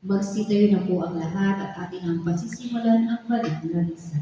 Magsitayo na po ang lahat at atin ang pasisimulan ang banal na misa.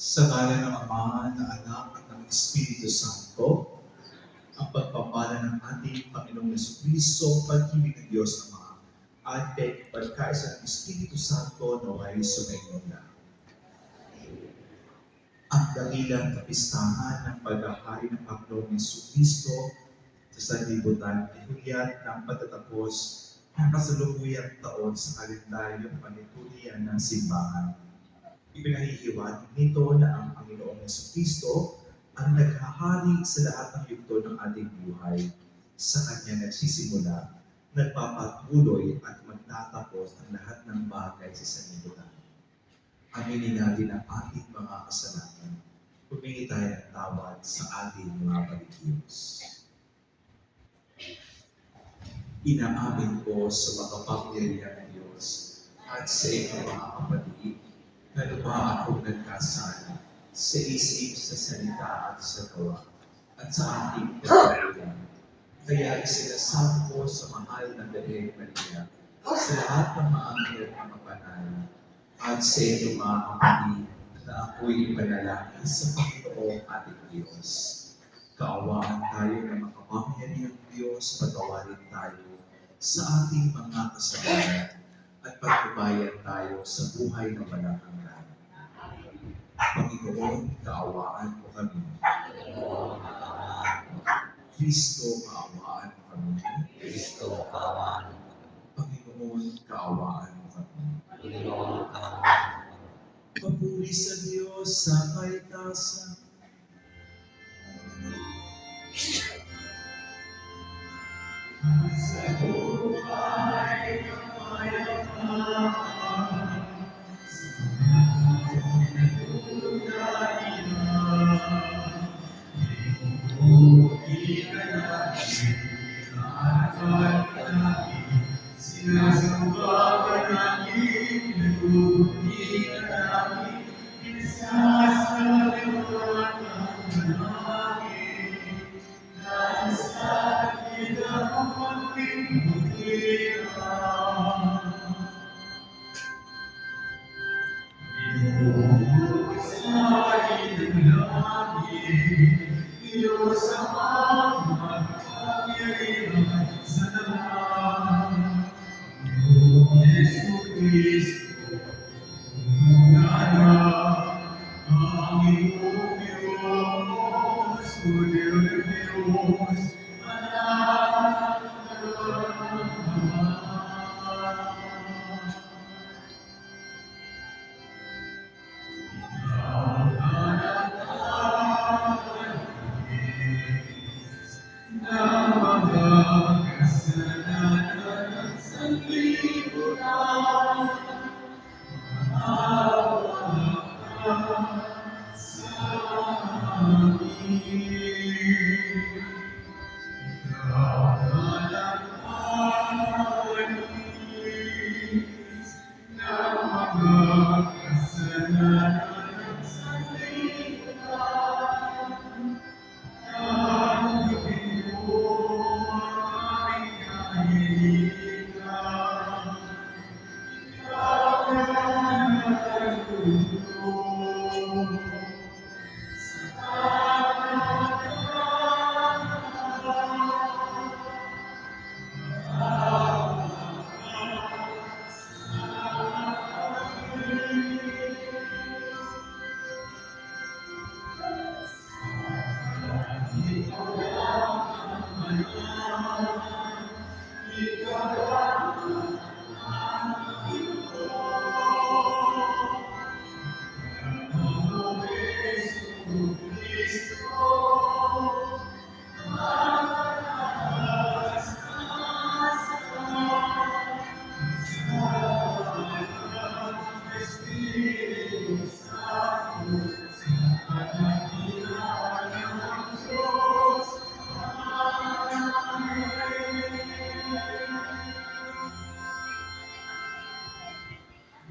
Sa ngalan ng Ama, ng Anak, at ng Espiritu Santo, ang pagpapala ng ating Panginoong Jesucristo, pag-ibig ng Diyos Ama, at pagkaisa ng Espiritu Santo naway sumainyo na. Ang dakilang kapistahan ng paghahari ng Panginoong Jesucristo sa sanlibutan ay hudyat ng pagtatapos ng kasalukuyang taon sa kalendaryong paniturian ng simbahan. Ipinahihiwatig nito na ang Panginoong Jesucristo ang naghahari sa lahat ng yugto ng ating buhay. Sa Kanya nagsisimula, nagpapatuloy at magtatapos ang lahat ng bagay sa sanlibutan. Aminin natin ang ating mga kasalanan. Humingi tayo ng tawad sa ating mga paligiyos. Inaamin ko sa makapangyarihang Diyos at sa inyong mga kapatid na lubha akong nagkasala sa isip, sa salita at sa gawa at sa ating pagkakailan. Kaya isinasama ko sa mahal na Birhen Maria sa lahat ng mga anghel na mapanal at sa inyong mga kapatid na ako'y ipanalangin sa Panginoong ating Diyos. Kaawaan tayo ng makapangyarihang Diyos, patawarin tayo sa ating mga kasalanan at pagbabayan tayo sa buhay na walang hanggan. Panginoon, kaawaan mo kami. Kristo, kaawaan mo kami. Kristo, kaawaan mo. Panginoon, kaawaan mo kami. Panginoon, kaawaan mo. Papuri sa Diyos sa kaitasan.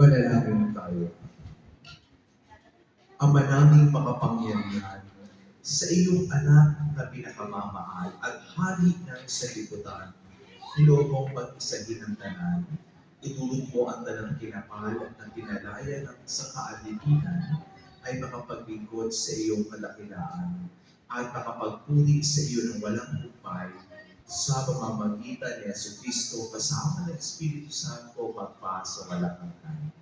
Manalangin tayo. Ama naming makapangyarihan, sa iyong anak na pinakamamahal at hari ng sanlibutan, ilo mong pag-isahin ng tanan, itulog mo ang tanang kinapal at ang kinalaya ng sa kaalipinan ay makapaglingkod sa iyong kadakilaan at makapagpuri sa iyo ng walang hukay sa pamamagitan ni Jesucristo kasama ng Espiritu Santo magpa sa walang hanggan.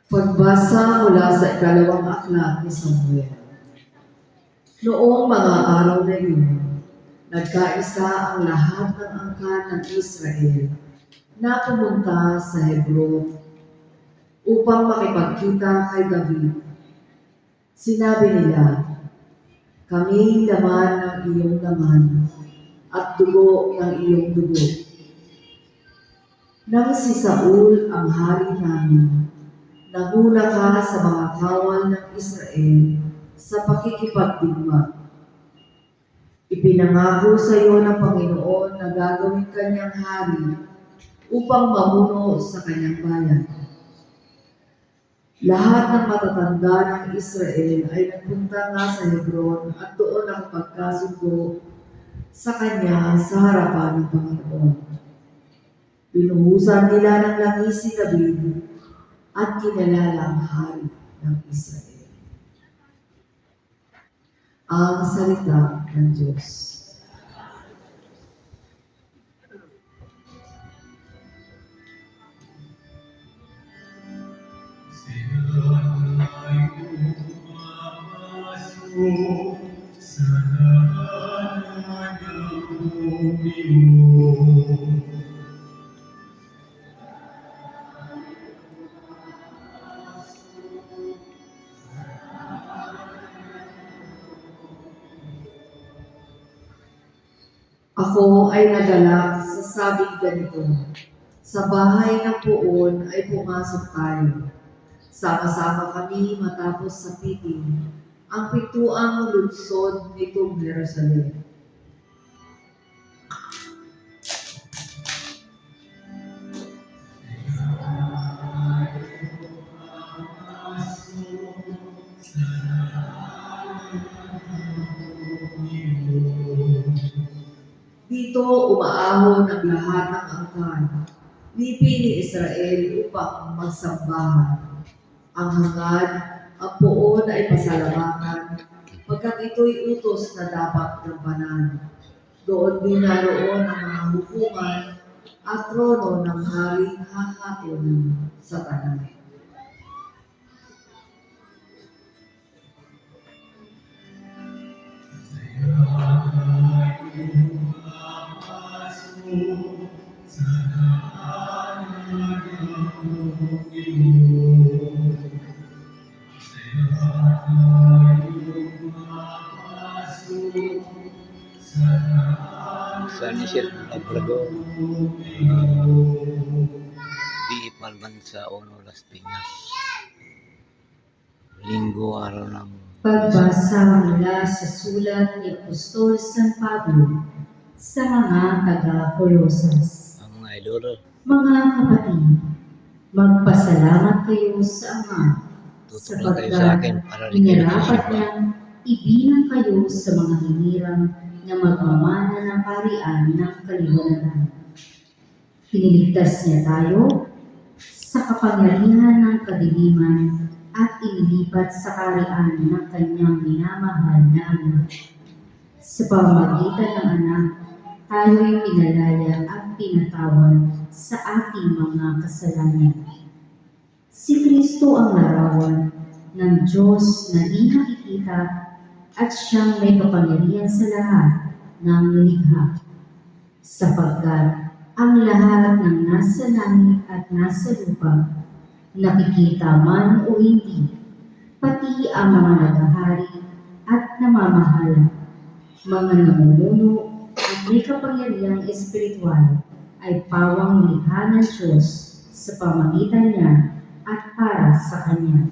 Pagbasa mula sa ikalawang aklat ni Samuel. Noong mga araw na yun, nagkaisa ang lahat ng angkan ng Israel na pumunta sa Hebron upang makipagkita kay David. Sinabi nila, "Kami laman ng iyong laman at dugo ng iyong dugo." Nang si Saul ang hari namin, nahula ka sa mga kawal ng Israel sa pakikipagdigma. Ipinangako sa iyo ng Panginoon na gagawin kanyang hari upang mamuno sa kanyang bayan. Lahat ng matatanda ng Israel ay nagpunta nga sa Hebron at doon ang pagkasundo sa kanya sa harapan ng Panginoon. Pinuhusan nila ng langis si David at kinalalang hari ng Israel. Ang salita ng Diyos. Ako ay nagalak sa sabing ganito. Sa bahay ng poon ay pumasok tayo. Sama-sama kami matapos sapitin ang pituang lungsod nitong Jerusalem. Dito umaahon ang lahat ng angkan, lipi ni Israel upang magsambahan. Ang hangad, ang poon ay pasalamatan, pagkat ito'y utos na dapat gampanan. Doon din naroon ang mga hukuman at trono ng haring hahatulan sa tanan. San Isidro Labrador, di Palbansa, Ono, Las Piñas. Linggo, araw ng Pagbasa mula sa sulat ni Apostol San Pablo sa mga taga-Colosas. ang mga idol. Mga kapatid, magpasalamat kayo sa Ama Tutulong kayo sa akin sapagkat para rin kayo inarapat magsimba. niyang ibilang kayo sa mga hinirang na magmamana ng parian ng kaliwanagan. Piniligtas niya tayo sa kapangyarihan ng kadiliman at inilipat sa karian ng kanyang minamahal na anak. Sa pamamagitan ng anak, tayo'y pinalaya at pinatawad sa ating mga kasalanan. Si Kristo ang larawan ng Diyos na di nakikita at siyang may kapangyarihan sa lahat ng nilikha. Sapagkat ang lahat ng nasa langit at nasa lupa, nakikita man o hindi, pati ang mga naghahari at namamahala, mga namumuno at may kapangyarihang espiritual ay pawang nilikha ng Diyos sa pamagitan niya at para sa Kanya.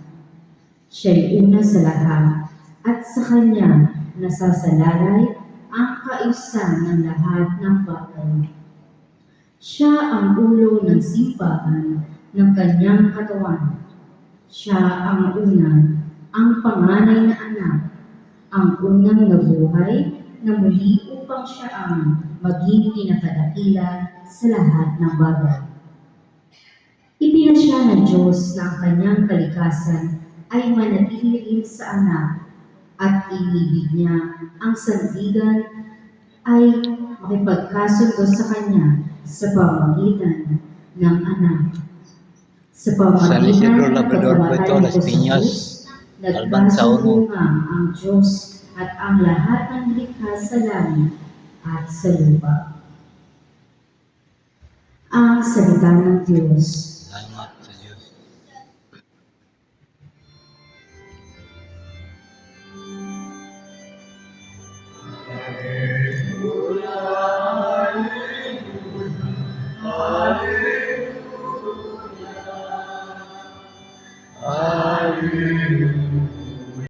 Siya'y una sa lahat at sa Kanya nasasalalay ang kaayusan ng lahat ng bagay. Siya ang ulo ng simbahan ng Kanyang katawan. Siya ang una, ang panganay na anak, ang unang nabuhay na muli upang siya ang maging pinakadakila sa lahat ng bagay. Ipinasya ng Diyos na ang kanyang kalikasan ay manatili sa anak at inibig niya ang sandigan ay makipagkasundo sa kanya sa pamamagitan ng anak. Sa San Isidro pamamagitan ng Labrador, pagkamatay Puerto, ni Las Piñas, Jesus, Albansa, nagkasundo Ono. nga ang Diyos at ang lahat ng likha sa langit at sa lupa. Ang salita ng Diyos.